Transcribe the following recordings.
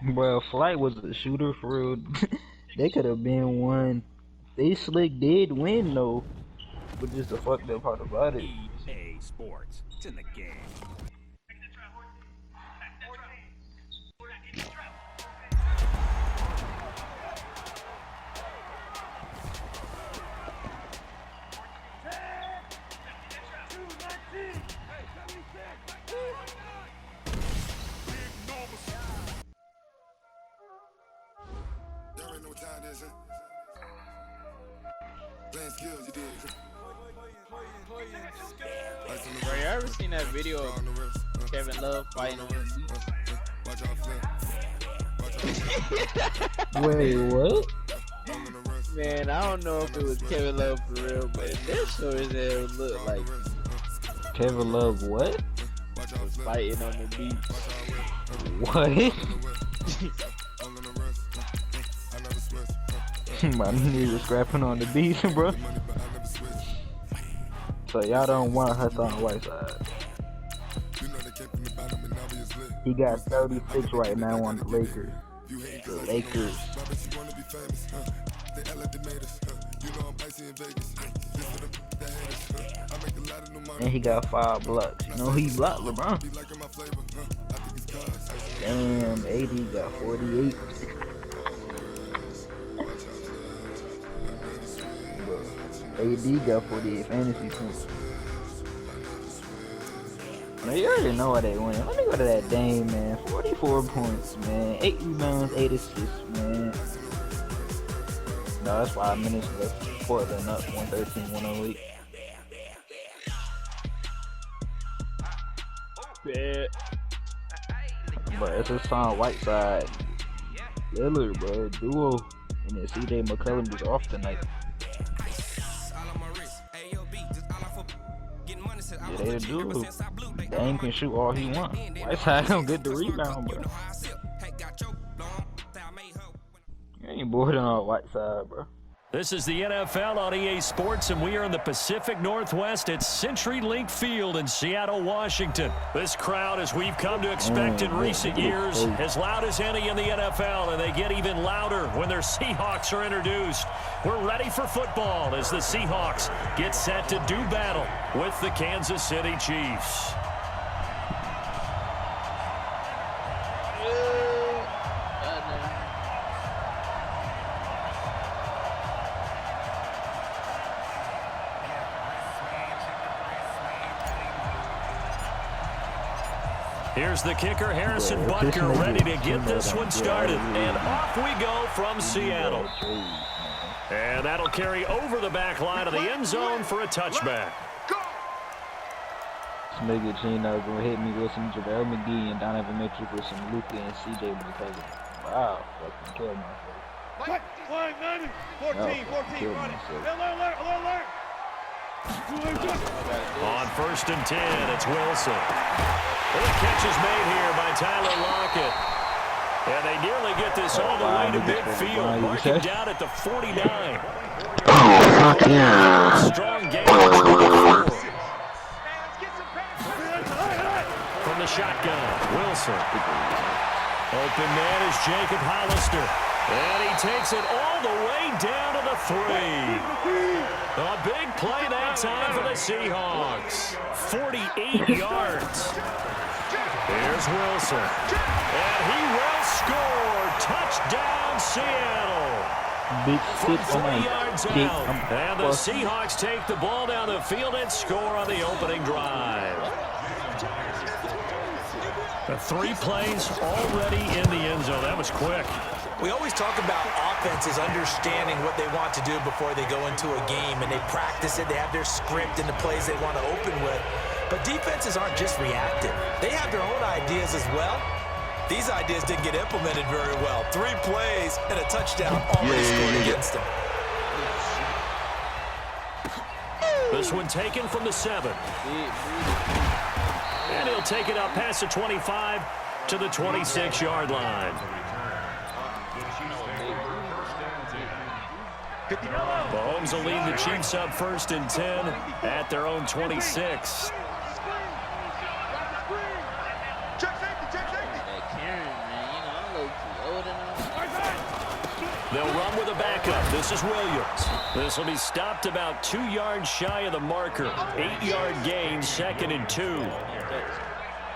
Bro, Flight was a shooter for real. They could have been one. They slick did win though, but just the fucked up part about it. EA Sports. It's in the game. Bro, you ever seen that video of Kevin Love fighting on the beach? Wait, what? Man, I don't know if it was Kevin Love for real, but that sure as hell looked like Kevin Love what? was fighting on the beach. What? My nigga was scrapping on the beach, bro. So y'all don't want Hassan Whiteside. He got 36 right now on the Lakers. The Lakers. And he got 5 blocks. You know he blocked LeBron. Damn, AD got 48. AD got 48 fantasy points. Now you already know why they win. Let me go to that Dame, man. 44 points, man. 8 rebounds, 8 assists, man. No, that's 5 minutes left. Portland up 113-108. Bet. But it's Hassan Whiteside, Lillard, bro, duo. And then CJ McCollum is off tonight. Yeah, they do. Dame can shoot all he wants. Whiteside don't get the rebound, bro. You ain't bored on Whiteside, bro. This is the NFL on EA Sports, and we are in the Pacific Northwest at CenturyLink Field in Seattle, Washington. This crowd, as we've come to expect in recent years, as loud as any in the NFL, and they get even louder when their Seahawks are introduced. We're ready for football as the Seahawks get set to do battle with the Kansas City Chiefs. Here's the kicker, Harrison Butker, ready to get this one started. And off we go from Seattle. And that'll carry over the back line of the end zone for a touchback. This nigga Gino gonna hit me with some JaVale McGee and Donovan Mitchell with some Luka and CJ McCollum. Wow, fucking killed myself. 14, Alert. On 1st and 10, it's Wilson. And the catch is made here by Tyler Lockett. And they nearly get this all the way to midfield, marking down at the 49. Oh, fuck yeah. Strong game. From the shotgun, Wilson. Open man is Jacob Hollister. And he takes it all the way down to the 3. A big play that time for the Seahawks. 48 yards. Here's Wilson. And he will score. Touchdown, Seattle. Big From hit 40 on yards my out. And the Seahawks take the ball down the field and score on the opening drive. The 3 plays already in the end zone. That was quick. We always talk about offenses understanding what they want to do before they go into a game, and they practice it. They have their script and the plays they want to open with. But defenses aren't just reactive. They have their own ideas as well. These ideas didn't get implemented very well. 3 plays and a touchdown already scored against them. This one taken from the 7. And he'll take it up past the 25 to the 26-yard line. Mahomes will lead the Chiefs up 1st and 10 at their own 26. pickup. This is Williams. This will be stopped about 2 yards shy of the marker. 8-yard gain, 2nd and 2.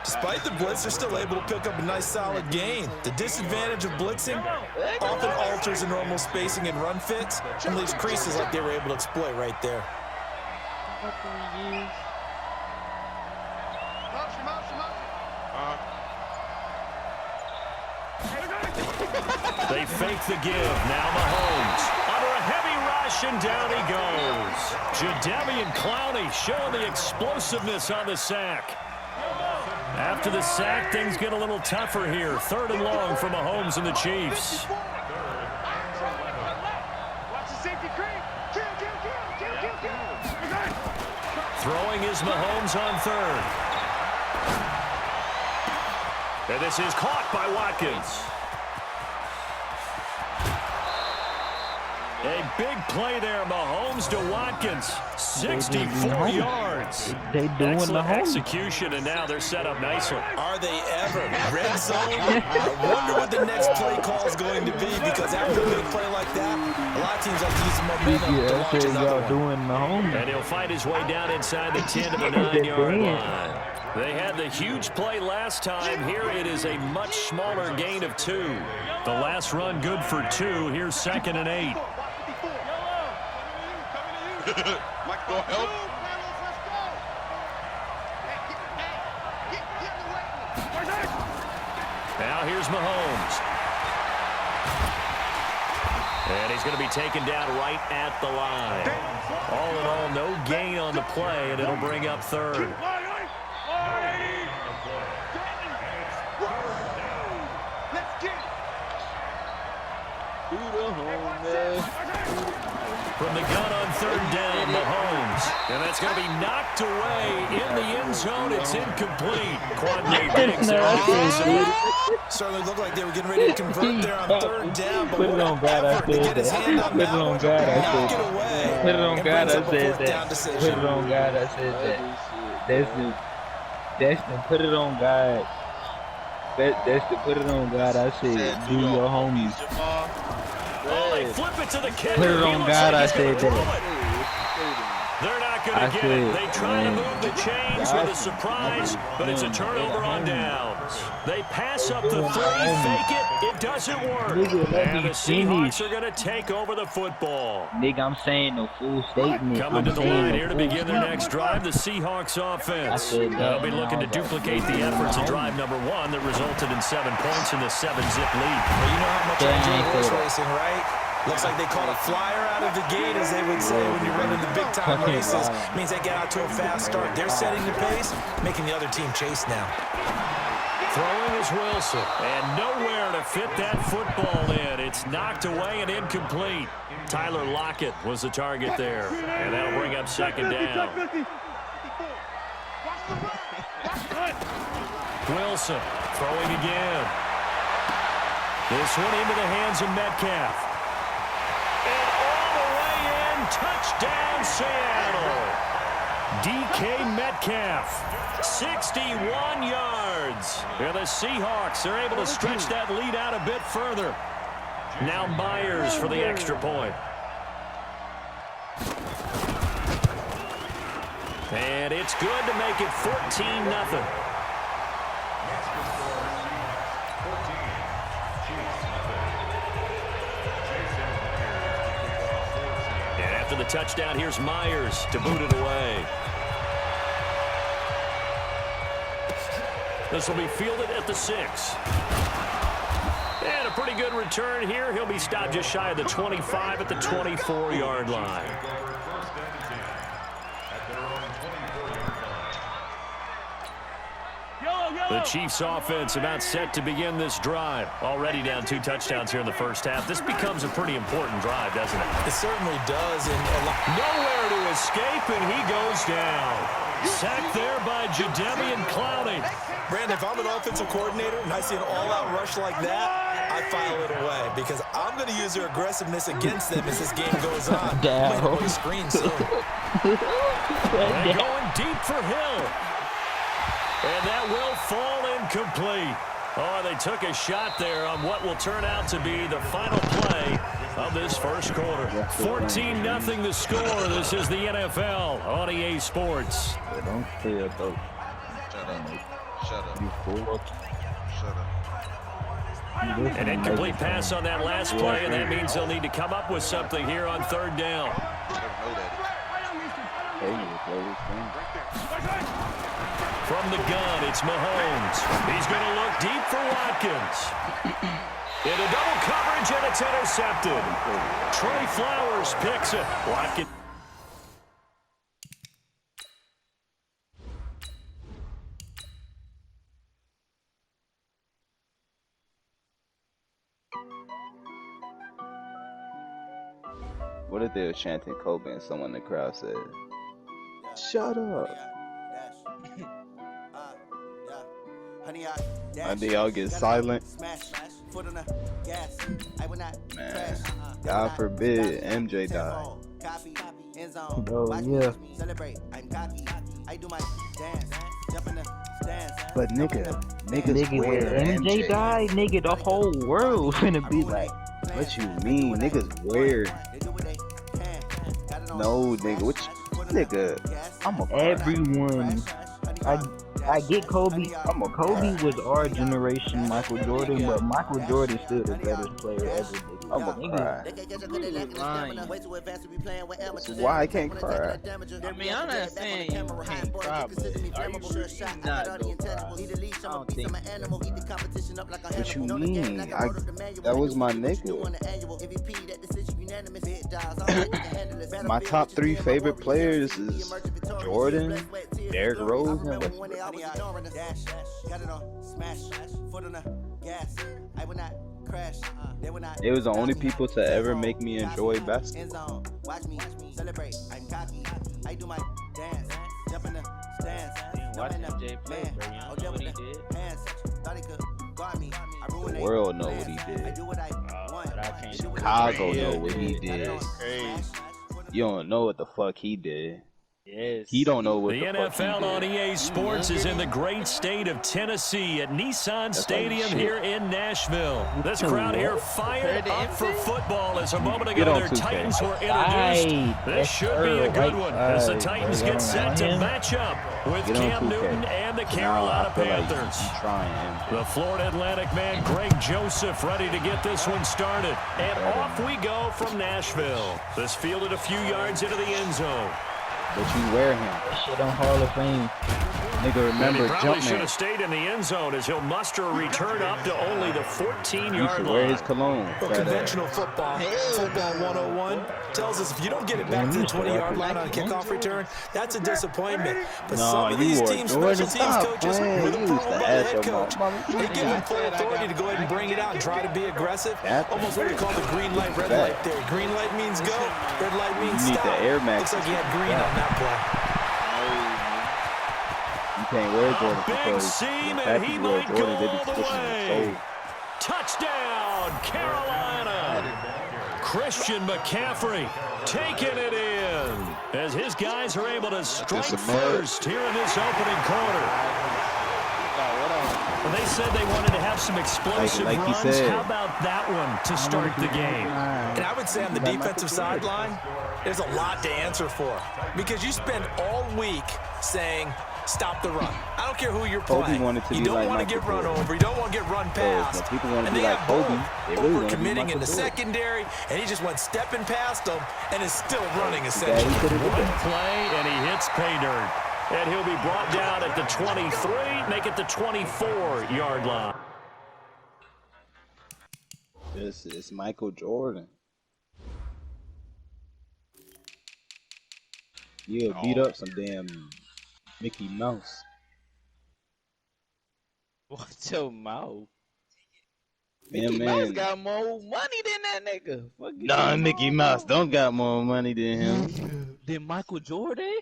Despite the blitz, they're still able to pick up a nice solid gain. The disadvantage of blitzing often alters the normal spacing and run fits and leaves creases like they were able to exploit right there. They fake the give. Now Mahomes. Under a heavy rush, and down he goes. Jadeveon Clowney showing the explosiveness on the sack. After the sack, things get a little tougher here. 3rd and long for Mahomes and the Chiefs. Throwing is Mahomes on 3rd. And this is caught by Watkins. A big play there, Mahomes to Watkins. 64 yards. They doing Excellent the home. execution, and now they're set up nicely. Are they ever? Red zone? I wonder what the next play call is going to be, because after a big play like that, a lot of teams like to use the momentum to launch another one. Doing the home. And he'll fight his way down inside the 10 to the 9-yard line. They had the huge play last time. Here it is a much smaller gain of 2. The last run good for 2. Here's 2nd and 8. Mike, go help. Now here's Mahomes. And he's going to be taken down right at the line. All in all, no gain on the play, and it'll bring up 3rd. From the gun on 3rd down, Mahomes. And that's going to be knocked away in the end zone. It's incomplete. Quandre Diggs Certainly looked like they were getting ready to convert there on 3rd down, but Put it on God, I effort to said get his that. hand on Put it that on one, God, I knock said it away, Put it on and God, brings I up a said 4th down that. decision. Put it on God, I said that. Destin, put it on God. Destin, put it on God, I said, do your homies. Oh, they flip it to the kicker. Put it on God, I said that. They're not going to get it. They try to move the chains with a surprise, but it's a turnover on downs. They pass up the 3, fake it. It doesn't work. And the Seahawks are going to take over the football. Nigga, I'm saying the full statement. Coming to the line here to begin their next drive, the Seahawks offense. They'll be looking to duplicate the efforts of drive number 1 that resulted in 7 points in the 7-zip lead. Well, you know how much I enjoy horse racing, right? Looks like they call a flyer out of the gate, as they would say when you're running the big-time races. Means they get out to a fast start. They're setting the pace, making the other team chase now. Throwing is Wilson, and nowhere to fit that football in. It's knocked away and incomplete. Tyler Lockett was the target there, and that'll bring up 2nd down. Wilson throwing again. This one into the hands of Metcalf. And all the way in, touchdown Seattle. DK Metcalf, 61 yards. And the Seahawks are able to stretch that lead out a bit further. Now Myers for the extra point. And it's good to make it 14-0. After the touchdown, here's Myers to boot it away. This will be fielded at the 6. And a pretty good return here. He'll be stopped just shy of the 25 at the 24-yard line. The Chiefs offense about set to begin this drive. Already down 2 touchdowns here in the first half. This becomes a pretty important drive, doesn't it? It certainly does. And nowhere to escape, and he goes down. Sacked there by Jadeveon Clowney. Brandon, if I'm an offensive coordinator and I see an all-out rush like that, I file it away because I'm going to use their aggressiveness against them as this game goes on. I'm going to put a screen soon. And going deep for Hill. And that will fall incomplete. Oh, they took a shot there on what will turn out to be the final play of this first quarter. 14-0 the score. This is the NFL on EA Sports. Don't say a dope. Shut up. You fool. Shut up. An incomplete pass on that last play, and that means they'll need to come up with something here on third down. From the gun, it's Mahomes. He's going to look deep for Watkins. Into double coverage, and it's intercepted. Trey Flowers picks it. Watkins. What if they were chanting Kobe and someone in the crowd said, "Shut up"? And they all get silent. Man, God forbid MJ die. Bro, yeah. But nigga, Nigga, when MJ died, nigga, the whole world finna be like, what you mean? Niggas weird. No, nigga, nigga, I'm a everyone. I get Kobe. Kobe was our generation Michael Jordan, but Michael Jordan still the greatest player ever. I'm gonna cry. Why I can't cry? I mean, I'm not saying you can't cry, but are you sure you not gonna cry? I don't think so. What you mean? That was my nigga. My top 3 favorite players is Jordan, Derrick Rose, and Westbrook. They was the only people to ever make me enjoy basketball. Watch MJ play, bro. You don't know what he did. The world know what he did. Chicago know what he did. You don't know what the fuck he did. Yes. He don't know what The the NFL on EA Sports is in the great state of Tennessee at Nissan Stadium here in Nashville. This crowd here fired up for football as a moment ago their Titans were introduced. This should be a good one as the Titans get set to match up with Cam Newton and the Carolina Panthers. The Florida Atlantic man Greg Joseph ready to get this one started. And off we go from Nashville. This fielded a few yards into the end zone. But you wear him. That shit on Hall of Fame. Nigga, remember, he probably should Jumpman. have stayed in the end zone as he'll muster a return up to only the 14-yard Wear line. his cologne. Well, conventional football 101 tells us if you don't get it back to the 20-yard line on a kickoff return, that's a disappointment. But some of these teams, special teams coaches, with approval by the head coach, they give them full authority to go ahead and bring it out and try to be aggressive. Almost what we call the green light, red light theory. Green light means go, red light means You need stop. the Air Max. Looks like he had green on that play. You can't wear Jordan Big because seam, when and Patrick he wear might go Jordan, they be all the pushing his way. soul. Touchdown, Carolina. Christian McCaffrey taking it in as his guys are able to strike first here in this opening quarter. Well, they said they wanted to have some explosive like he runs. said. How about that one to start the game? And I would say on the defensive sideline, there's a lot to answer for because you spend all week saying, stop the run. I don't care who you're Kobe playing. wanted to You be don't like want to Michael get run Jordan. over. You don't want to get run past. when people want to And be they like have Kobe, both they really want to be over-committing in Michael the Jordan. secondary, and he just went stepping past them and is still running, Yeah, essentially. he could've did One that. play, and he hits pay dirt. And he'll be brought down at the 23, make it the 24-yard line. It's Michael Jordan. Yeah, beat up some damn Mickey Mouse. Watch your mouth. Yeah, Mickey Mouse man. got more money than that nigga. Fuck you Nah, talking Mickey about? Mouse don't got more money than him. Than Michael Jordan?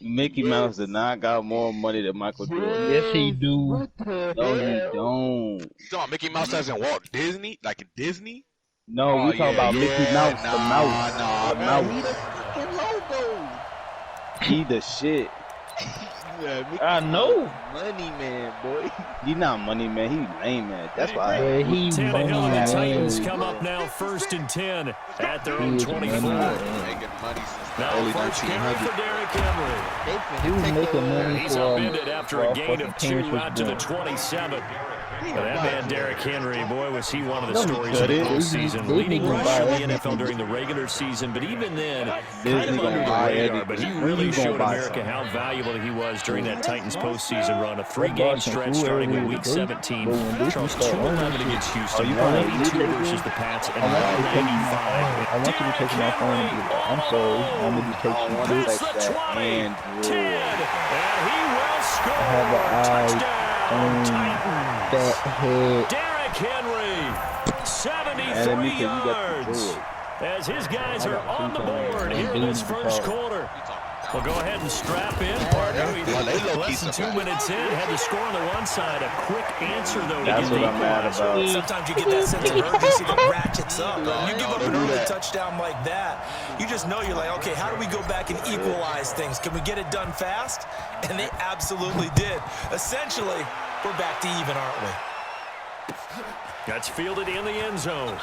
Mickey Mouse did not got more money than Michael Jordan. Yes, he do. No, he don't. You talking Mickey Mouse as in Walt Disney? Like in Disney? No, we talking about Mickey Mouse, the mouse. The He mouse. the fucking logo. He the shit. I know. Money man, boy. He not money man. He lame man. That's why. But he Tannehill and the Titans money. come up now 1st and 10 at their He own was 24. Making money since the Now early first carry 1900s. for Derrick Henry. He was making money He's for upended after a gain of 2 fucking out to the 27. But that man, Derrick Henry, boy, was he one of the stories of the postseason. Leading rusher in the NFL during the regular season, but even then, kind of under the radar. But he really showed America how valuable he was during that Titans postseason run. A 3-game stretch starting with Week 17. Charles 2-11 against Houston, 182 versus the Pats, and 195. I want you to take my phone and be like, I'm sorry, I'm going to take you That's this. the 20, 10, and he will score. I have an eye Touchdown, Titans. that head. Derrick Henry, 73 yards. As his guys are on the board here in this first quarter. Well, go ahead and strap in, partner. Less than 2 minutes in, had the score on the one side. A quick answer, though, to That's get what the I'm mad equalizer. about. Sometimes you get that sense of urgency that ratchets up. You give up an early touchdown like that, you just know you're like, okay, how do we go back and equalize things? Can we get it done fast? And they absolutely did. Essentially, we're back to even, aren't we? That's fielded in the end zone.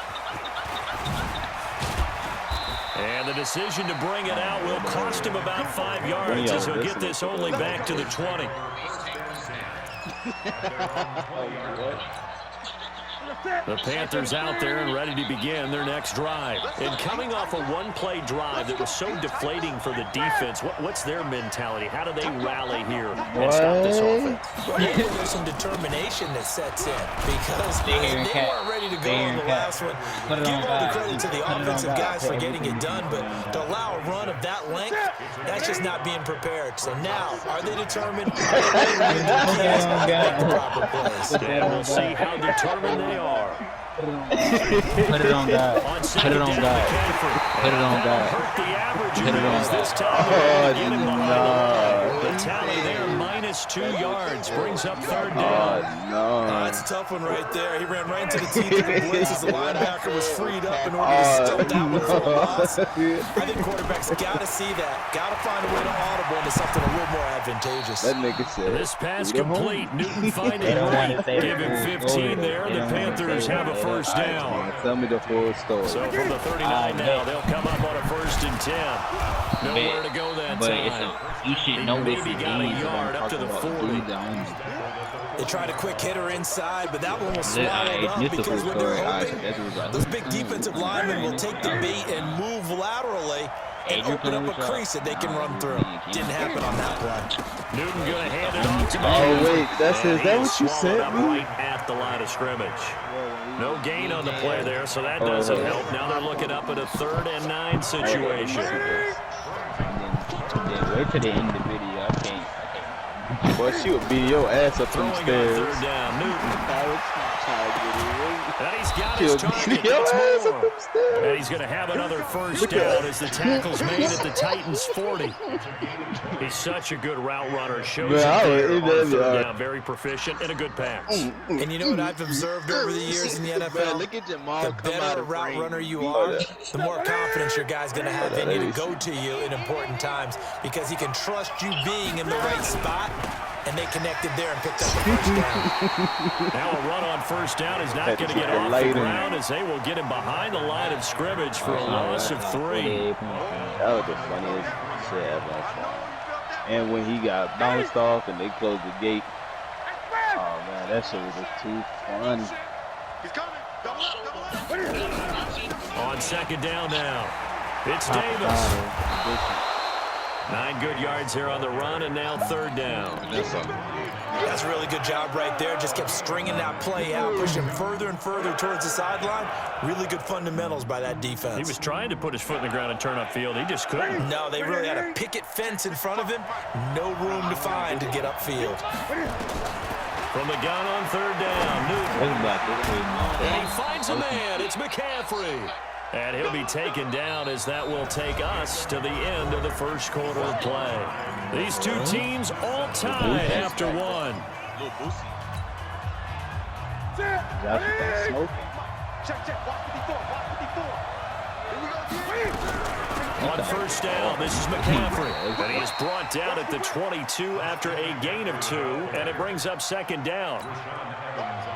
And the decision to bring it out will cost him about 5 yards as he'll get this only back to the 20. The Panthers out there and ready to begin their next drive. And coming off a one-play drive that was so deflating for the defense, what's their mentality? How do they rally here and stop this offense? Well, there's some determination that sets in because they weren't ready to go on the last one. Give all the credit to the offensive guys for getting it done, but to allow a run of that length, that's just not being prepared. So now, are they determined? Are they ready to make the proper plays? And we'll see how determined they are. Put it on God. Put it on God. Put it on God. Hurt the average Put it on God. this time. Get him behind the line. The tally there, minus 2 yards, brings up third down. That's a tough one right there. He ran right into the teeth of the blitz as the linebacker was freed up in order to stop that one for a loss. I think quarterbacks got to see that. Got to find a way to audible into something a little more advantageous. That nigga said. This pass complete. Newton finding right. Give him 15 there. The Panthers have a first down. Tell me the full story. So from the 39 now, they'll come up on a 1st and 10. Nowhere to go that time. You should know this Maybe got a yard up to the 40. They tried a quick hitter inside, but that one was swallowed up because when they're hoping, those big defensive linemen will take the bait and move laterally and open up a crease that they can run through. Didn't happen on that play. Newton going to hand it off to Oh, wait. That's it. Is that what you said, up man? right at the line of scrimmage. No gain on the play there, so that doesn't help. Now they're looking up at a 3rd and 9 situation. Wait till the end of the video. I can't. Boy, she would beat your ass up Throwing them on stairs. 3rd down, Newton. And he's got She'll his target. beat your That's ass more. up them stairs. And he's going to have another first down as the tackle's made at the Titans 40. He's such a good route runner. Shows it there on 3rd down. Very proficient and a good pass. And you know what I've observed over the years in the NFL? Look at Jamal The come out better of route frame. runner you are, the more confidence your guy's going to have in you to go to you in important times because he can trust you being in the right spot, and they connected there and picked up the first down. Now a run on 1st down is not going to get off the ground as they will get him behind the line of scrimmage for a loss of 3. That was the funniest shit ever. And when he got bounced off and they closed the gate. Oh, man, that shit was just too funny. On 2nd down now, it's Davis. 9 good yards here on the run, and now 3rd down. That's a really good job right there. Just kept stringing that play out, pushing further and further towards the sideline. Really good fundamentals by that defense. He was trying to put his foot in the ground and turn upfield. He just couldn't. No, they really had a picket fence in front of him. No room to find to get upfield. From the gun on 3rd down, Newton. And he finds a man. It's McCaffrey. And he'll be taken down as that will take us to the end of the first quarter of play. These two teams all tied after one. On first down, this is McCaffrey. And he is brought down at the 22 after a gain of 2, and it brings up second down.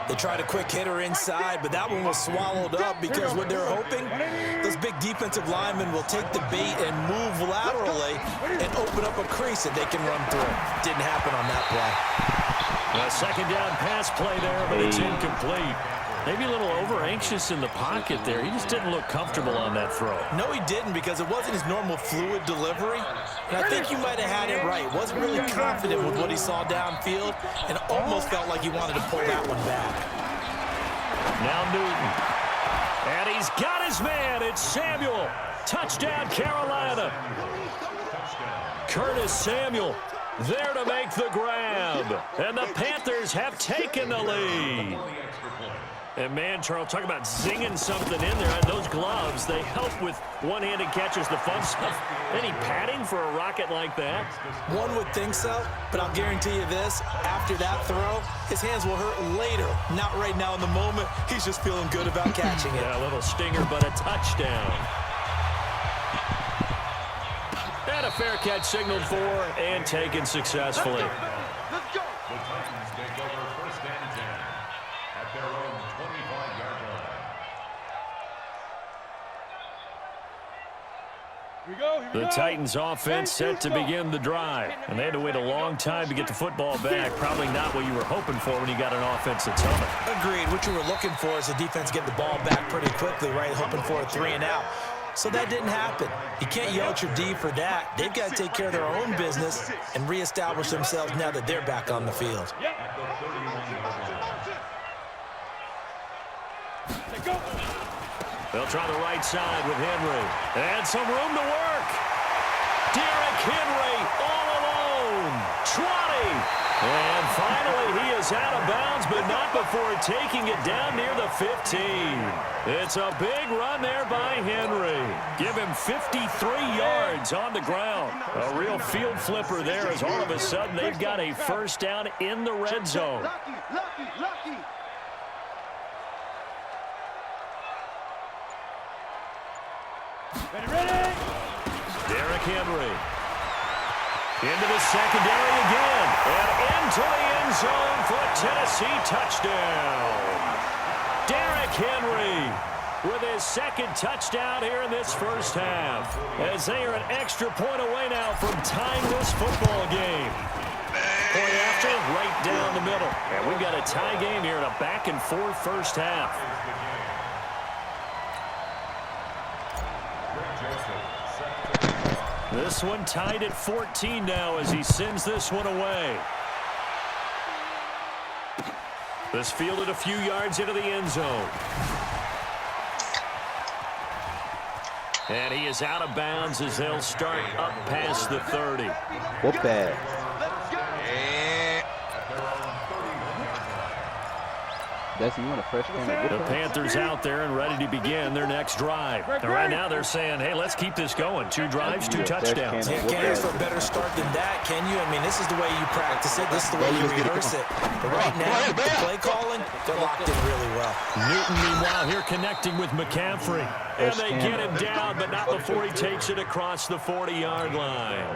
They tried a quick hitter inside, but that one was swallowed up because what they're hoping, those big defensive linemen will take the bait and move laterally and open up a crease that they can run through. Didn't happen on that play. A second down pass play there, but it's incomplete. Maybe a little over-anxious in the pocket there. He just didn't look comfortable on that throw. No, he didn't, because it wasn't his normal fluid delivery. And I think you might have had it right. Wasn't really confident with what he saw downfield and almost felt like he wanted to pull that one back. Now Newton. And he's got his man. It's Samuel. Touchdown, Carolina. Curtis Samuel there to make the grab. And the Panthers have taken the lead. And man, Charles, talk about zinging something in there. And those gloves, they help with one-handed catches, the fun stuff. Any padding for a rocket like that? One would think so, but I'll guarantee you this. After that throw, his hands will hurt later. Not right now in the moment. He's just feeling good about catching it. Yeah, a little stinger, but a touchdown. And a fair catch signaled for and taken successfully. Let's go. The Titans take over first and 10 at their own 25-yard line. The Titans offense set to begin the drive. And they had to wait a long time to get the football back. Probably not what you were hoping for when you got an offense that's humming. Agreed. What you were looking for is the defense get the ball back pretty quickly, right? Hoping for a 3-and-out. So that didn't happen. You can't yell at your D for that. They've got to take care of their own business and reestablish themselves now that they're back on the field. They'll try the right side with Henry. And some room to work. Derrick Henry all alone. Trotty. And finally, he is out of bounds, but not before taking it down near the 15. It's a big run there by Henry. Give him 53 yards on the ground. A real field flipper there as all of a sudden they've got a first down in the red zone. Lucky. Ready. Derrick Henry. Into the secondary again. And into the end zone for a Tennessee touchdown. Derrick Henry with his second touchdown here in this first half. As they are an extra point away now from tying this football game. Point after, right down the middle. And we've got a tie game here in a back-and-forth first half. This one tied at 14 now as he sends this one away. This fielded a few yards into the end zone. And he is out of bounds as they'll start up past the 30. Whoop that. You want a fresh can of the Panthers out there and ready to begin their next drive. And right now they're saying, hey, let's keep this going. 2 drives, 2 touchdowns. Yeah, can't ask for a better start than that, can you? I mean, this is the way you practice it. This is the way you rehearse it. But right now, the play calling, they're locked in really well. Newton, meanwhile, here connecting with McCaffrey. And they get him down, but not before he takes it across the 40-yard line.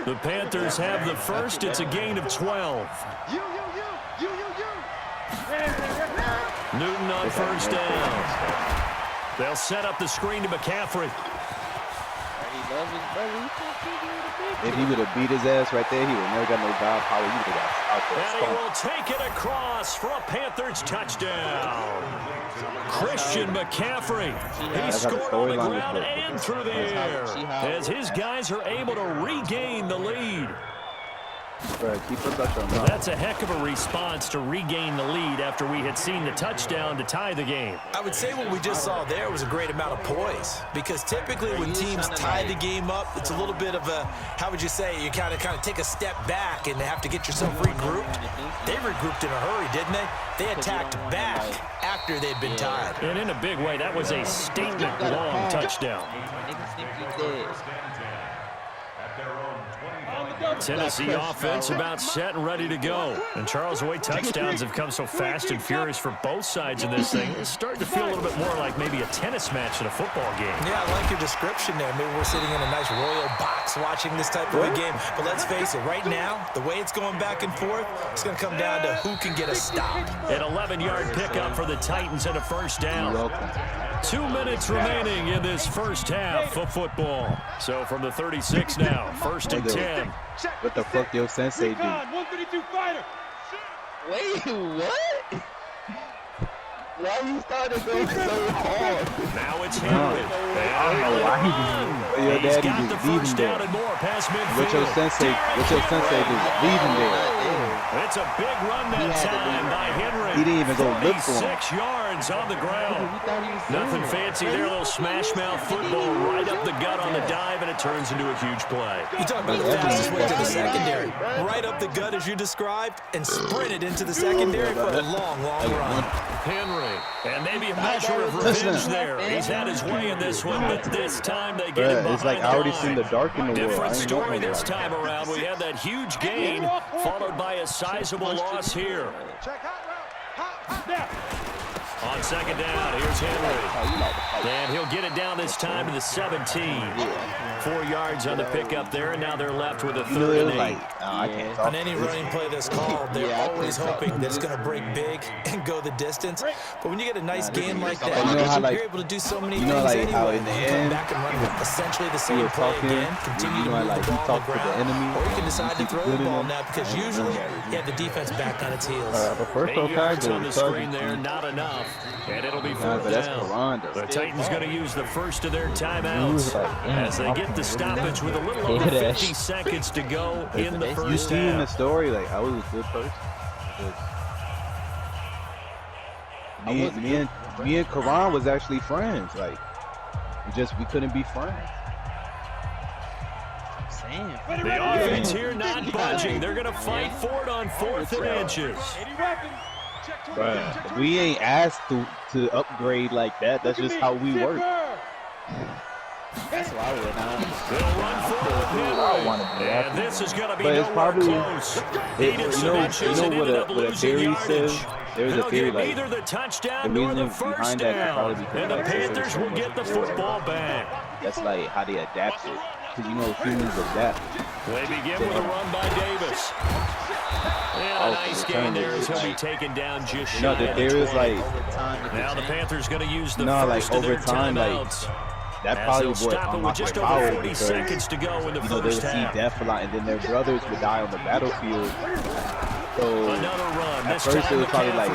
The Panthers have the first. It's a gain of 12. Newton on first down. They'll set up the screen to McCaffrey. If he would have beat his ass right there, he would have never got no job power. He would have got out there. And he will take it across for a Panthers touchdown. Christian McCaffrey. He scored on the ground and through the air as his guys are able to regain the lead. That's a heck of a response to regain the lead after we had seen the touchdown to tie the game. I would say what we just saw there was a great amount of poise, because typically when teams tie the game up, it's a little bit of a, how would you say, you kind of take a step back and have to get yourself regrouped. They regrouped in a hurry, didn't they? They attacked back after they'd been tied. And in a big way, that was a statement-long touchdown. At their own Tennessee offense about set and ready to go. And Charles, the way touchdowns have come so fast and furious for both sides in this thing, it's starting to feel a little bit more like maybe a tennis match in a football game. Yeah, I like your description there. Maybe we're sitting in a nice royal box watching this type of a game. But let's face it, right now, the way it's going back and forth, it's going to come down to who can get a stop. An 11-yard pickup for the Titans and a first down. 2 minutes remaining in this first half of football. So from the 36 now, first and 10. What the fuck your sensei do? Wait, what? Why you started going so hard? Now it's Henry. I don't know why your daddy just leave him there. What your sensei do? Leave him there. It's a big run that time by Henry. He didn't even go look for him. 6 yards on the ground. Nothing fancy there. A little smash mouth football right up the gut on the dive, and it turns into a huge play. You talk about the fastest way to the secondary. Right up the gut as you described, and sprinted into the secondary for a long, long run. Henry, and maybe a measure of revenge there. He's had his way in this one, but this time they get him behind it's like I already seen the dark in the world. Different story this time around. We had that huge gain, followed by a sizable loss here. On second down, here's Henry. And he'll get it down this time to the 17. 4 yards on the pickup there, and now they're left with a 3rd and 8. On any running play that's called, they're always hoping that it's going to break big and go the distance. But when you get a nice game like that, you're able to do so many things anyway. You come back and run essentially the same play again, continue to move the ball on the ground, or you can decide to throw the ball now because usually you have the defense back on its heels. 8 yards on the screen there, not enough. And it'll be 4th down. The Titans going to use the first of their timeouts as they get the stoppage with a little over 50 seconds to go in the first half. You see in the story, like, I was a good person. Me and Karan was actually friends. Like, we couldn't be friends. The offense here not budging. They're going to fight for it on 4th and inches. But we ain't asked to upgrade like that. That's just how we work. That's why I would not. They'll run for it. And this is going to be nowhere close. You know what a theory says? There's a theory like either the touchdown or the first down. And the Panthers will get the football back. That's like how they adapt it. Because you know humans adapt. They begin with a run by Davis. And a nice gain there as he'll be taken down just shy of the 20. Now the Panthers going to use the first of their timeouts. That probably would stop it with just over 40 seconds to go in the first half. They would see death a lot, and then their brothers would die on the battlefield. So another run. At first it was probably like,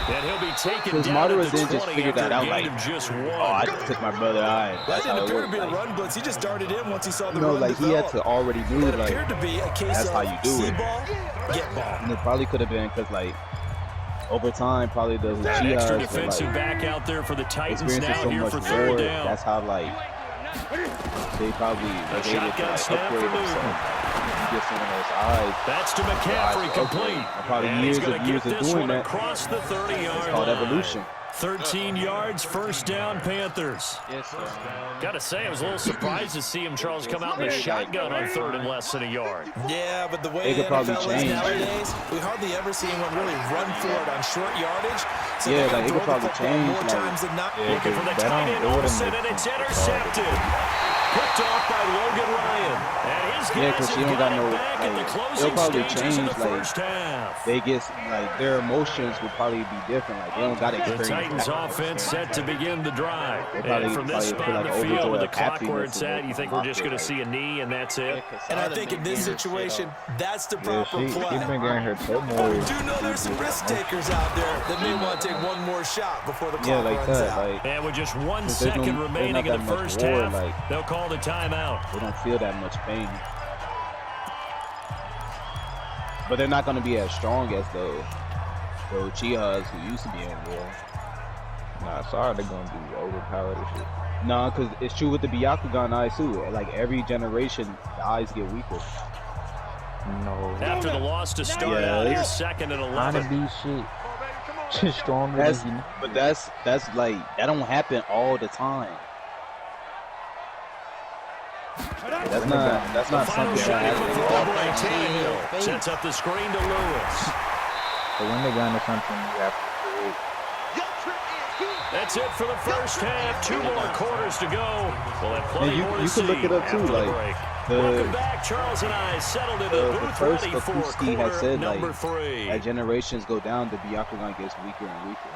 and he'll be taken because Martyrs didn't just figure that out like, I just took my brother eye. That didn't appear to be a run blitz. He just darted in once he saw the run like develop. He had to already do it. Like, appeared to be a case that's of how you do it. ball, get ball. And it probably could have been because like over time, probably the extra defensive back out there for the Titans now so here much for 3rd down. That's how like they probably a shotgun snap for Moon. Get some of those eyes. That's to McCaffrey, complete. Probably and years he's going to get this one that. Across the 30-yard line. Called evolution. 13 yards, first down, Panthers. Yes, sir. Gotta say, I was a little surprised to see him, Charles, come out in the shotgun on 3rd and less than a yard. Yeah, but the way the NFL is nowadays, we hardly ever see anyone really run for it on short yardage. So yeah, like it could probably change. More times than not. Looking for the tight end, Olsen, and it's intercepted. Picked off by Logan Ryan. And his guys she don't got no. It'll probably change. Like they get like their emotions will probably be different. Like they don't got experience. The Titans offense set to begin the drive. And from this spot in the field with the clock where it's at, you think we're just going to see a knee and that's it? And I think in this situation, that's the proper play. She's been getting her toe more. But we do know there's some risk takers out there that may want to take one more shot before the clock runs out. And with just 1 second remaining in the first half, they'll call the timeout. They don't feel that much pain. But they're not going to be as strong as the Uchihas who used to be in war. Nah, sorry, they're going to be overpowered and shit. Nah, because it's true with the Byakugan eyes too. Like every generation, the eyes get weaker. No. After the loss to start out, here's 2nd and 11. Wannabe shit. Just stronger than you. But that's like, that don't happen all the time. That's not Final something shot that from happens. the break. Tannehill sets up the screen to Lewis. But when they got into something, you have to create. That's it for the first half. 2 more quarters to go. We'll have plenty more to you see can look it up too, after the like break. Welcome back. Charles and I settled into the booth first ready for Kuski had quarter said number like 3. as generations go down, the Byakugan gets weaker and weaker.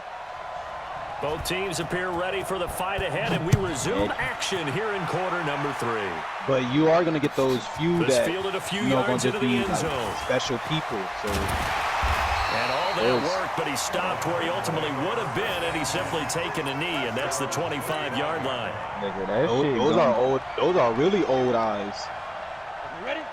Both teams appear ready for the fight ahead, and we resume action here in quarter number 3. But you are gonna get those few This that fielded a few gonna yards just into the be end like zone. special people. So And all that worked, but he stopped where he ultimately would have been had he simply taken a knee, and that's the 25-yard line. Nigga, that shit those are old. Those are really old eyes.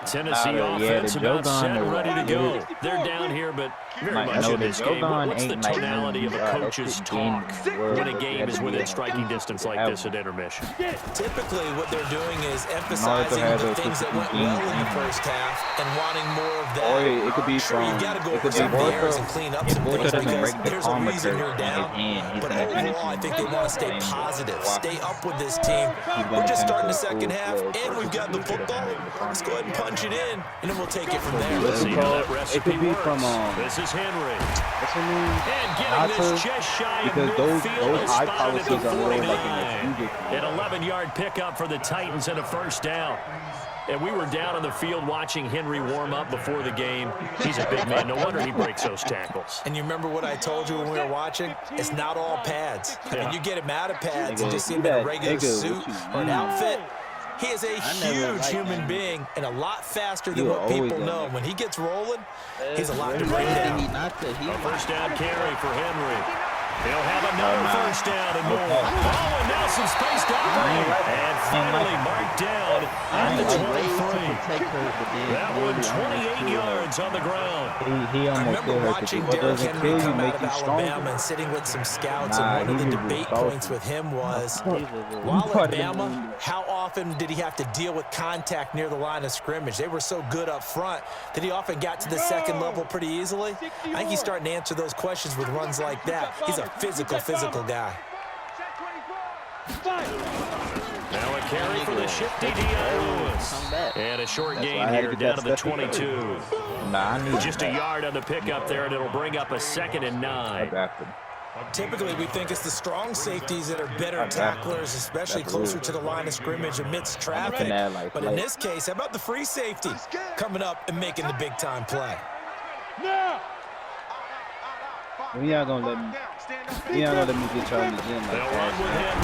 Tennessee offense about set and ready to go. They're down here, but very much in this game. What's the tonality of a coach's talk when a game is within striking distance like this at intermission? Typically, what they're doing is emphasizing the things that went well in the first half and wanting more of that. Or it could be Sure, from. you got to go It over could be some more errors from. and clean up some things because there's a reason you're down. But overall, I think they want to stay positive, stay up with this team. We're just starting the second half, and we've got the football. Let's go ahead and punch it in, and then we'll take it from there. Let's see how that It recipe could be works. from This is Henry. what's her name? And getting this just shy of Because midfield, those high spotted at the policies are more like 49. in the fugitive. An 11-yard pickup for the Titans and a first down. And we were down on the field watching Henry warm up before the game. He's a big man. No wonder he breaks those tackles. And you remember what I told you when we were watching? It's not all pads. I mean, you get him out of pads and just see him in a regular suit or an outfit. He is a huge human being and a lot faster than what people know. When he gets rolling, he's a lot to bring down. A first down carry for Henry. He'll have another first down and more. Oh, and Nelson spaced out. And finally marked down at the 23. That one 28 yards on the ground. He I almost remember did hurt watching the Derrick doesn't Henry kill you, come make out of you stronger. Alabama and sitting with some scouts, Nah, and one of he the was debate soft. points with him was, while at Bama, how often did he have to deal with contact near the line of scrimmage? They were so good up front that he often got to the second level pretty easily. I think he's starting to answer those questions with runs like that. He's a physical guy. Now a carry for the shifty Deion Lewis. And a short gain here down to the 22. Just a yard on the pickup there, and it'll bring up a 2nd and 9. Typically, we think it's the strong safeties that are better tacklers, especially closer to the line of scrimmage amidst traffic. But in this case, how about the free safety coming up and making the big-time play? We ain't gonna let me get y'all in the gym like They'll run with that.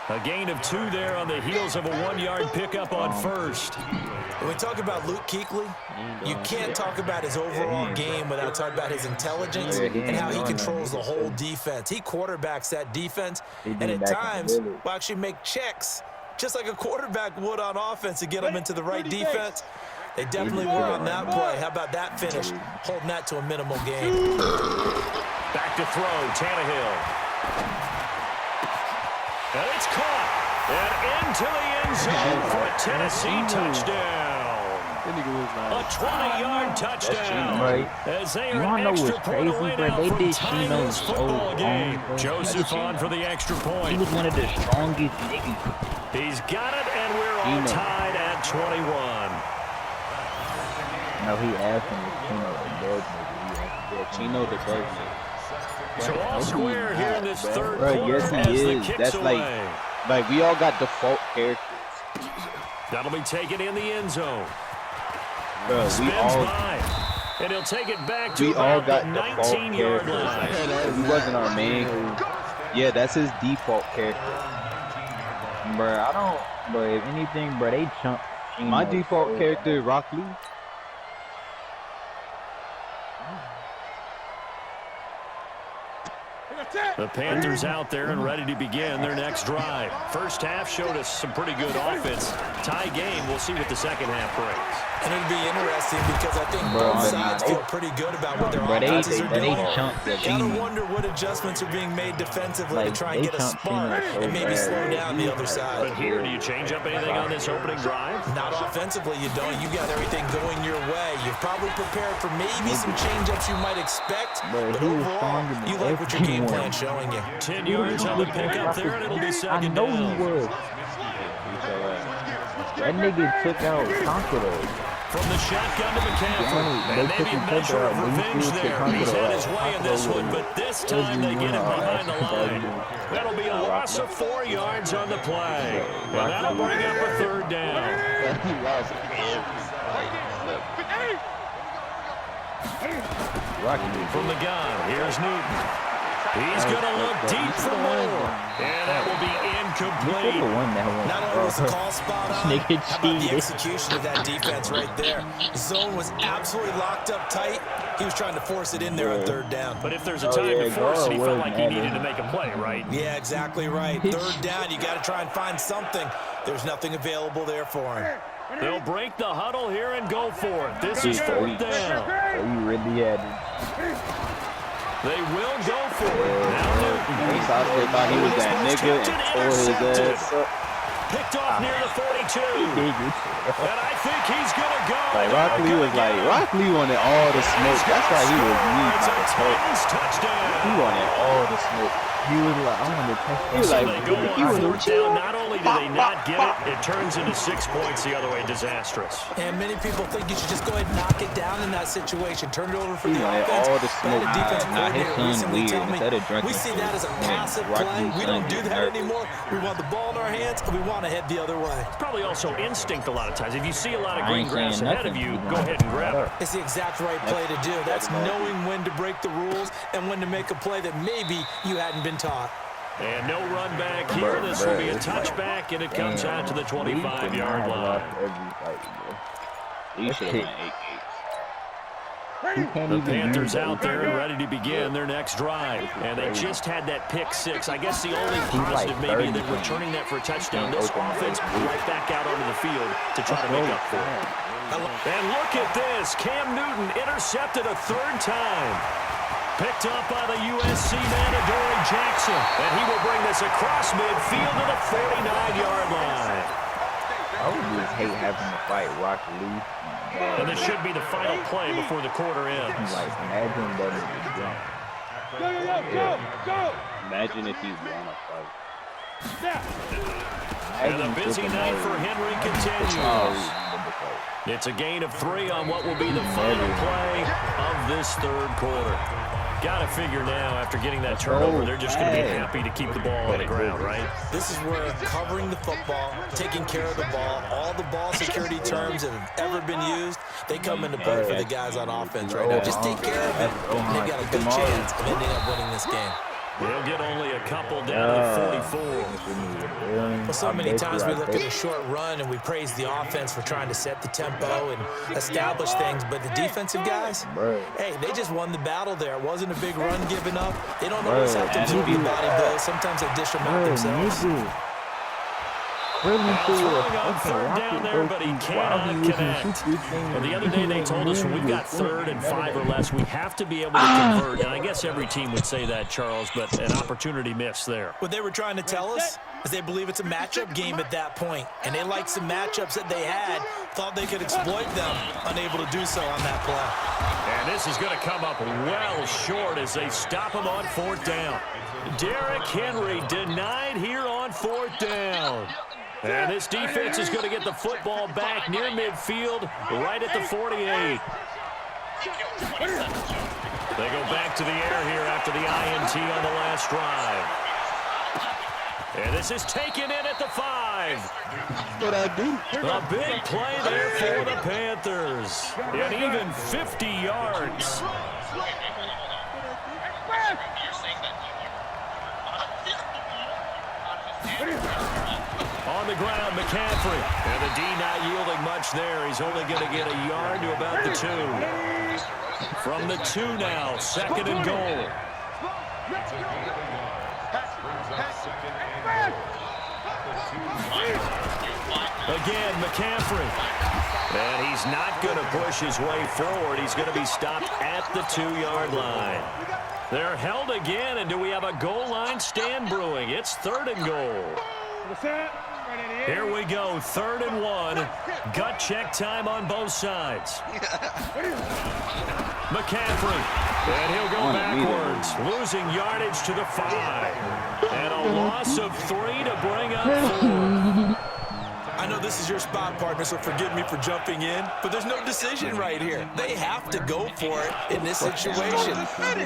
Henry. A gain of 2 there on the heels of a 1-yard pickup on first. When we talk about Luke Kuechly, you can't talk about his overall game without talking about his intelligence and how he controls the whole defense. He quarterbacks that defense, and at times will actually make checks, just like a quarterback would on offense to get them into the right defense. They definitely were on that play. How about that finish? Holding that to a minimal gain. Back to throw, Tannehill. And it's caught. And into the end zone for a Tennessee touchdown. A 20-yard touchdown. Right. As they You are wanna an know extra what's point crazy, away bro? now They from did tying Chino this so football game. long, bro. Joseph on for the extra point. He was one of the strongest niggas. He's got it, and we're all tied at 21. No, he asked him if Chino the dead nigga. Chino the dead nigga. So all square here in this third Bro, quarter yes, as he the is. kicks That's away. like we all got default characters. That'll be taken in the end zone. Bro, we Spins all by. And he'll take it back to all about got the default 19-yard characters. line. Like, he wasn't our main. Yeah, that's his default character. Bro, I don't. Bro, if anything, bro, they chump. My default character, Rock Lee. The Panthers out there and ready to begin their next drive. First half showed us some pretty good offense. Tie game, we'll see what the second half brings. And it'll be interesting because I think both sides feel pretty good about what their offenses are doing. Gotta wonder what adjustments are being made defensively to try and get a spark and maybe slow down the other side. But here, do you change up anything on this opening drive? Not offensively, you don't. You got everything going your way. You've probably prepared for maybe some change-ups you might expect, but overall, you like what your game plan's showing you. 10 yards on the pickup there, and it'll be second down. I know he was. That nigga took out Conqueror. From the shotgun to McCaffrey. And maybe a measure of revenge there. He's had his way in this one, but this time they get him behind the line. That'll be a loss of 4 yards on the play. And that'll bring up a third down. From the gun, here's Newton. He's going to look deep for more. And that will be incomplete. Not only was the call spot on, how about the execution of that defense right there? The zone was absolutely locked up tight. He was trying to force it in there on third down. But if there's a time to force it, he felt like he needed to make a play, right? Yeah, exactly right. Third down, you got to try and find something. There's nothing available there for him. They'll break the huddle here and go for it. This is fourth down. You really had it. They will go for it. Now Newton. He thought he was that nigga and tore his ass up. Picked off near the 42. And I think he's going to go. Like, Rock Lee wanted all the smoke. That's why he was neat by the smoke. Touchdown. He wanted all the smoke. He was like, I want to touch He was like, he was fourth down. Not only do they not get it, it turns into 6 points the other way. Disastrous. And many people think you should just go ahead and knock it down in that situation. Turn it over for the offense. All the smoke. Defensive coordinator recently told me, we see that as a passive play. We don't do that anymore. We want the ball in our hands, and we want to head the other way. It's probably also instinct a lot of times. If you see a lot of green grass ahead of you, go ahead and grab it. It's the exact right play to do. That's knowing when to break the rules and when to make a play that maybe you hadn't been taught. And no run back here. This will be a touchback, and it comes out to the 25-yard line. He should have won 8 games. The Panthers out there and ready to begin their next drive. And they just had that pick 6. I guess the only positive maybe that returning that for a touchdown, this offense right back out onto the field to try to make up for it. And look at this. Cam Newton intercepted a 3rd time. Picked up by the USC man, Adoree Jackson. And he will bring this across midfield to the 49-yard line. I would just hate having to fight Rock Lee. And this should be the final play before the quarter ends. Like, imagine that nigga jump. Imagine if he won a fight. And a busy night for Henry continues. It's a gain of 3 on what will be the final play of this 3rd quarter. Got to figure now, after getting that turnover, they're just going to be happy to keep the ball on the ground, right? This is where covering the football, taking care of the ball, all the ball security terms that have ever been used, they come into play for the guys on offense right now. Just take care of it, and they've got a good chance of ending up winning this game. They'll get only a couple down at 44. Well, so many times we look at a short run and we praise the offense for trying to set the tempo and establish things, but the defensive guys, hey, they just won the battle there. It wasn't a big run given up. They don't always have to absorb the body blows. Sometimes they dish them out themselves. Throwing on 3rd down there, but he cannot connect. And the other day they told us when we've got 3rd and 5 or less, we have to be able to convert. And I guess every team would say that, Charles, but an opportunity missed there. What they were trying to tell us is they believe it's a matchup game at that point. And they liked some matchups that they had, thought they could exploit them, unable to do so on that play. And this is going to come up well short as they stop him on 4th down. Derrick Henry denied here on 4th down. And this defense is going to get the football back near midfield, right at the 48. They go back to the air here after the INT on the last drive. And this is taken in at the 5. What I do? A big play there for the Panthers. And even 50 yards. On the ground, McCaffrey. And the D not yielding much there. He's only going to get a yard to about the 2. From the 2 now, 2nd and goal. Again, McCaffrey. And he's not going to push his way forward. He's going to be stopped at the 2-yard line. They're held again, and do we have a goal line stand brewing? It's 3rd and goal. Here we go, 3rd and 1. Gut check time on both sides. McCaffrey, and he'll go backwards, losing yardage to the 5. And a loss of 3 to bring up 4. I know this is your spot, partner, so forgive me for jumping in, but there's no decision right here. They have to go for it in this situation.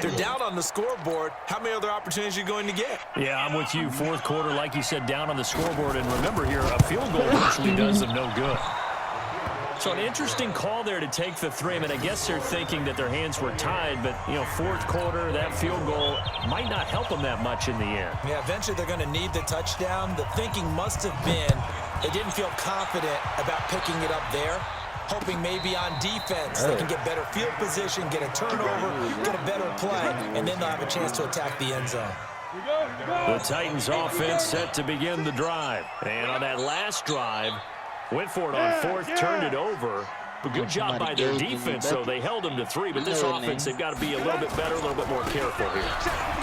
They're down on the scoreboard. How many other opportunities are you going to get? Yeah, I'm with you. Fourth quarter, like you said, down on the scoreboard. And remember here, a field goal usually does them no good. So an interesting call there to take the 3. I mean, I guess they're thinking that their hands were tied, but, you know, fourth quarter, that field goal might not help them that much in the end. Yeah, eventually they're going to need the touchdown. The thinking must have been they didn't feel confident about picking it up there, hoping maybe on defense they can get better field position, get a turnover, get a better play, and then they'll have a chance to attack the end zone. The Titans offense set to begin the drive. And on that last drive, went for it on fourth, turned it over. But good job by their defense, so they held them to 3. But this offense, they've got to be a little bit better, a little bit more careful here.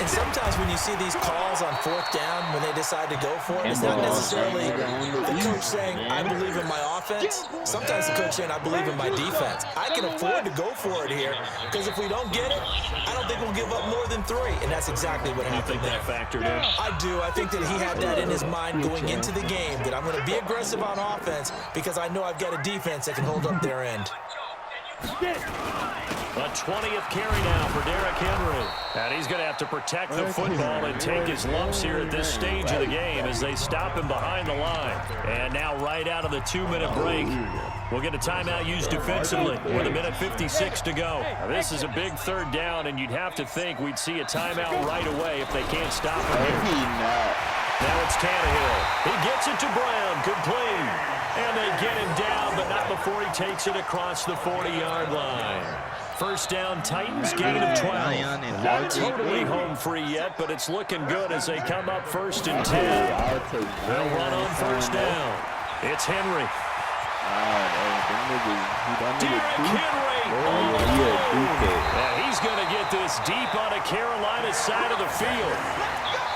And sometimes when you see these calls on fourth down, when they decide to go for it, it's not necessarily the coach saying, I believe in my offense. Sometimes the coach saying, I believe in my defense. I can afford to go for it here, because if we don't get it, I don't think we'll give up more than 3. And that's exactly what happened there. You think that factored in? I do. I think that he had that in his mind going into the game, that I'm going to be aggressive on offense because I know I've got a defense that can hold up their end. A 20th carry now for Derrick Henry. And he's going to have to protect the football and take his lumps here at this stage of the game as they stop him behind the line. And now right out of the 2-minute break, we'll get a timeout used defensively with 1:56 to go. Now, this is a big third down, and you'd have to think we'd see a timeout right away if they can't stop him here. Now it's Tannehill. He gets it to Brown, complete. And they get him down, but not before he takes it across the 40-yard line. First down, Titans, gain of 12. Not totally home free yet, but it's looking good as they come up 1st and 10. They'll run on first down. It's Henry. Derrick Henry. And he's going to get this deep on the Carolina side of the field.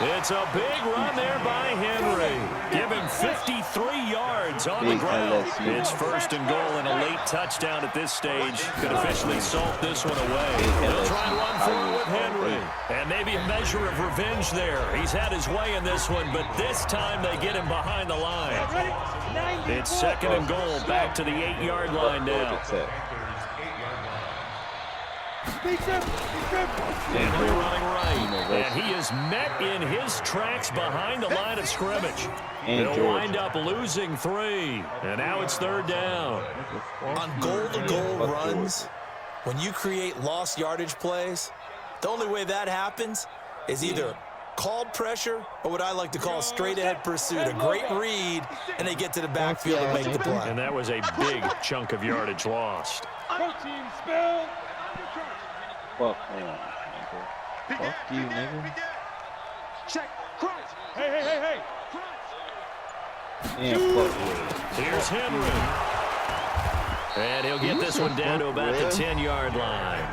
It's a big run there by Henry. Give him 53 yards on the ground. It's 1st and goal and a late touchdown at this stage. Could officially salt this one away. They'll try and run forward with Henry. And maybe a measure of revenge there. He's had his way in this one, but this time they get him behind the line. It's 2nd and goal, back to the 8-yard line now. And we're running right. And he is met in his tracks behind the line of scrimmage. They'll wind up losing 3. And now it's 3rd down. On goal-to-goal runs, when you create lost yardage plays, the only way that happens is either called pressure or what I like to call straight-ahead pursuit. A great read, and they get to the backfield and make the play. And that was a big chunk of yardage lost. Fuck man, nigga. Fuck you, nigga. Check. Crunch. Hey. And fuck you. Here's Henry. And he'll get this one down to about the 10-yard line.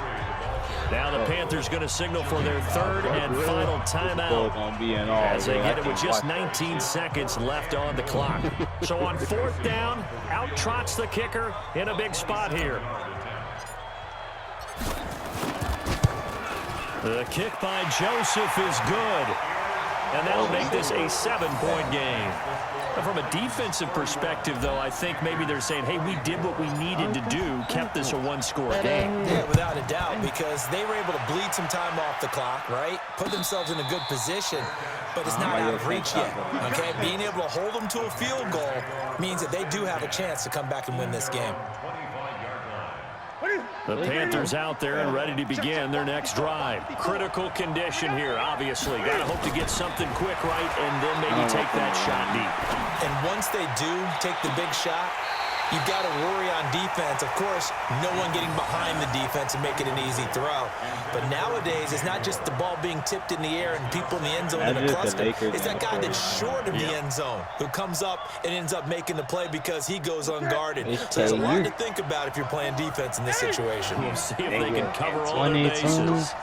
Now the Panthers going to signal for their 3rd and final timeout as they get it with just 19 seconds left on the clock. So on 4th down, out trots the kicker in a big spot here. The kick by Joseph is good. And that'll make this a 7-point game. Now, from a defensive perspective, though, I think maybe they're saying, hey, we did what we needed to do, kept this a 1-score game. Yeah, without a doubt, because they were able to bleed some time off the clock, right? Put themselves in a good position, but it's not out of reach yet, okay? Being able to hold them to a field goal means that they do have a chance to come back and win this game. The Panthers out there and ready to begin their next drive. Critical condition here, obviously. Got to hope to get something quick right and then maybe take that shot deep. And once they do take the big shot, you've got to worry on defense. Of course, no one getting behind the defense and making an easy throw. But nowadays, it's not just the ball being tipped in the air and people in the end zone in a cluster. It's that guy that's short of the end zone who comes up and ends up making the play because he goes unguarded. So there's a lot to think about if you're playing defense in this situation. We'll see if they can cover all their bases.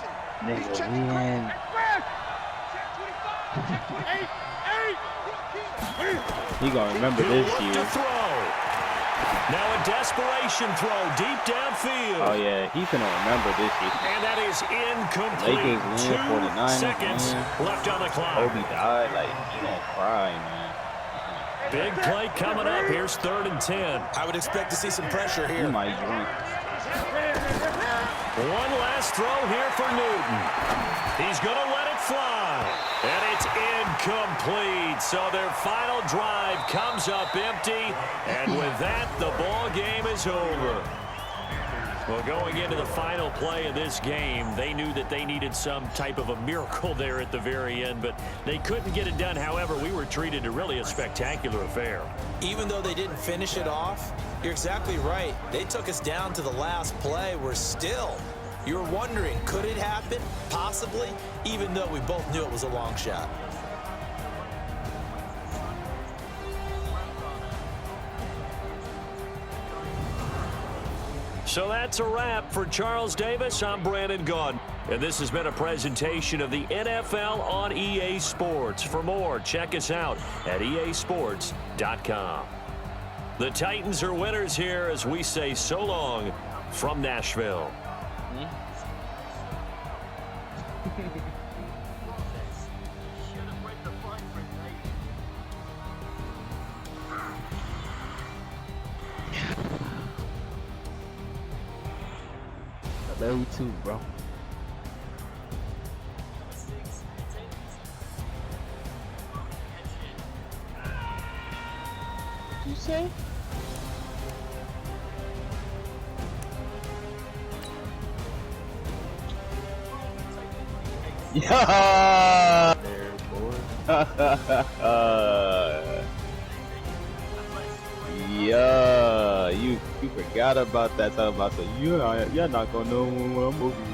He gonna remember this year. Now a desperation throw deep downfield. Oh yeah, he's gonna remember this year. And that is incomplete. 2 seconds left on the clock. Kobe died, like, he gonna cry, man. Big play coming up. Here's 3rd and 10. I would expect to see some pressure He here. might drink. One last throw here for Newton. He's going to let it fly. And it's incomplete. So their final drive comes up empty. And with that, the ball game is over. Well, going into the final play of this game, they knew that they needed some type of a miracle there at the very end, but they couldn't get it done. However, we were treated to really a spectacular affair. Even though they didn't finish it off, you're exactly right. They took us down to the last play. We're still, you're wondering, could it happen? Possibly, even though we both knew it was a long shot. So that's a wrap for Charles Davis. I'm Brandon Gaudin, and this has been a presentation of the NFL on EA Sports. For more, check us out at easports.com. The Titans are winners here as we say so long from Nashville. I love you too, bro. What you say? Yeah. There, boy. Yeah, you forgot about that time. I said, you're not gonna know when I'm moving.